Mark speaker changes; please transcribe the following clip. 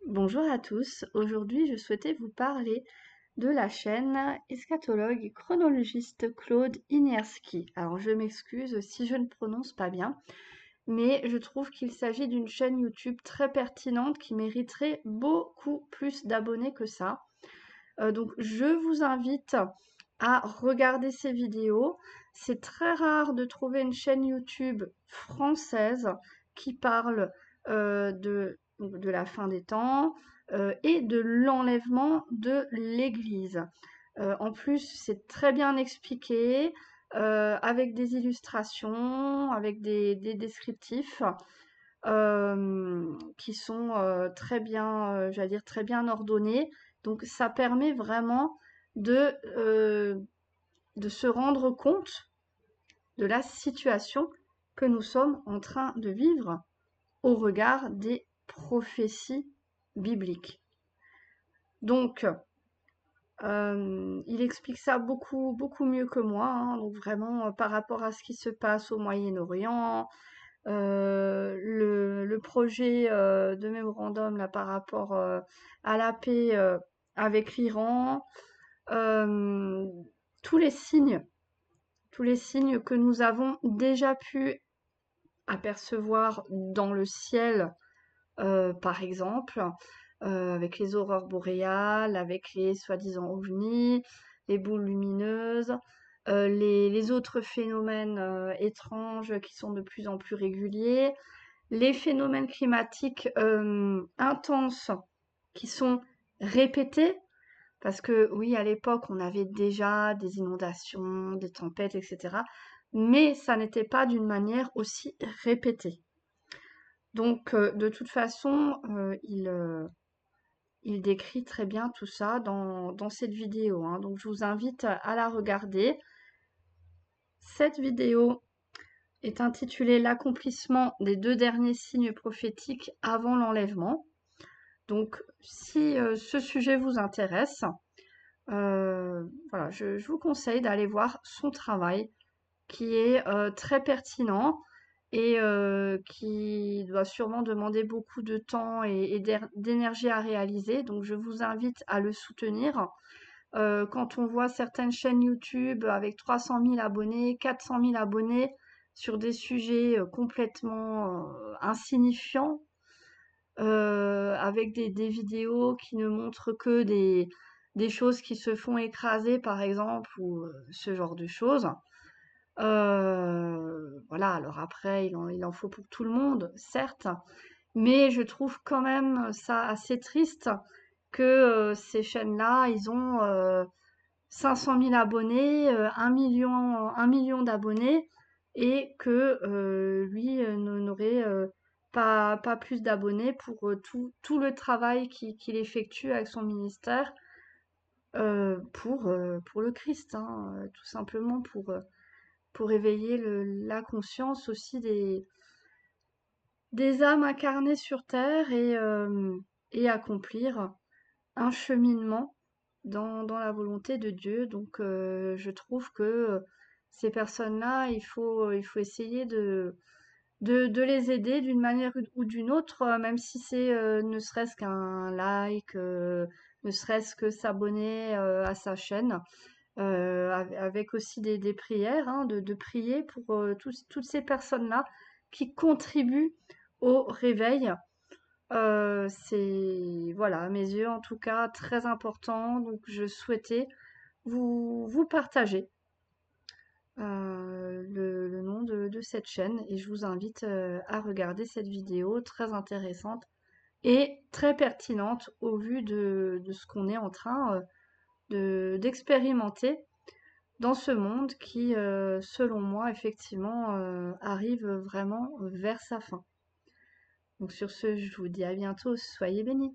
Speaker 1: Bonjour à tous, aujourd'hui je souhaitais vous parler de la chaîne eschatologue et chronologiste Claude Inierski. Alors je m'excuse si je ne prononce pas bien, mais je trouve qu'il s'agit d'une chaîne YouTube très pertinente qui mériterait beaucoup plus d'abonnés que ça. Donc je vous invite à regarder ces vidéos. C'est très rare de trouver une chaîne YouTube française qui parle de la fin des temps et de l'enlèvement de l'Église. En plus, c'est très bien expliqué, avec des illustrations, avec des descriptifs qui sont très bien, j'allais dire très bien ordonnés. Donc ça permet vraiment de, euh, de se rendre compte de la situation que nous sommes en train de vivre au regard des prophéties bibliques. Donc, il explique ça beaucoup mieux que moi, hein. Donc vraiment, par rapport à ce qui se passe au Moyen-Orient, le projet de mémorandum là par rapport à la paix avec l'Iran, euh, tous les signes, tous les signes que nous avons déjà pu apercevoir dans le ciel, par exemple, avec les aurores boréales, avec les soi-disant ovnis, les boules lumineuses, les autres phénomènes étranges qui sont de plus en plus réguliers, les phénomènes climatiques intenses qui sont répétés, parce que oui, à l'époque, on avait déjà des inondations, des tempêtes, etc. Mais ça n'était pas d'une manière aussi répétée. Donc, de toute façon, il décrit très bien tout ça dans cette vidéo, hein. Donc, je vous invite à la regarder. Cette vidéo est intitulée L'accomplissement des 2 derniers signes prophétiques avant l'enlèvement. Donc, si ce sujet vous intéresse, voilà, je vous conseille d'aller voir son travail qui est très pertinent et qui doit sûrement demander beaucoup de temps et d'énergie à réaliser. Donc, je vous invite à le soutenir. Quand on voit certaines chaînes YouTube avec 300 000 abonnés, 400 000 abonnés sur des sujets complètement insignifiants, avec des vidéos qui ne montrent que des choses qui se font écraser, par exemple, ou ce genre de choses. Voilà, alors après, il en faut pour tout le monde, certes, mais je trouve quand même ça assez triste que ces chaînes-là, ils ont 500 000 abonnés, 1 million d'abonnés, et que lui n'aurait pas plus d'abonnés pour tout le travail qu'il effectue avec son ministère pour le Christ, hein, tout simplement pour éveiller la conscience aussi des âmes incarnées sur Terre et accomplir un cheminement dans la volonté de Dieu. Donc, je trouve que ces personnes-là, il faut essayer de les aider d'une manière ou d'une autre, même si c'est ne serait-ce qu'un like, ne serait-ce que s'abonner à sa chaîne, avec aussi des prières, hein, de prier pour toutes ces personnes-là qui contribuent au réveil. C'est, voilà, à mes yeux en tout cas, très important. Donc je souhaitais vous partager le nom de cette chaîne et je vous invite à regarder cette vidéo très intéressante et très pertinente au vu de ce qu'on est en train d'expérimenter dans ce monde qui, selon moi, effectivement, arrive vraiment vers sa fin. Donc sur ce, je vous dis à bientôt, soyez bénis.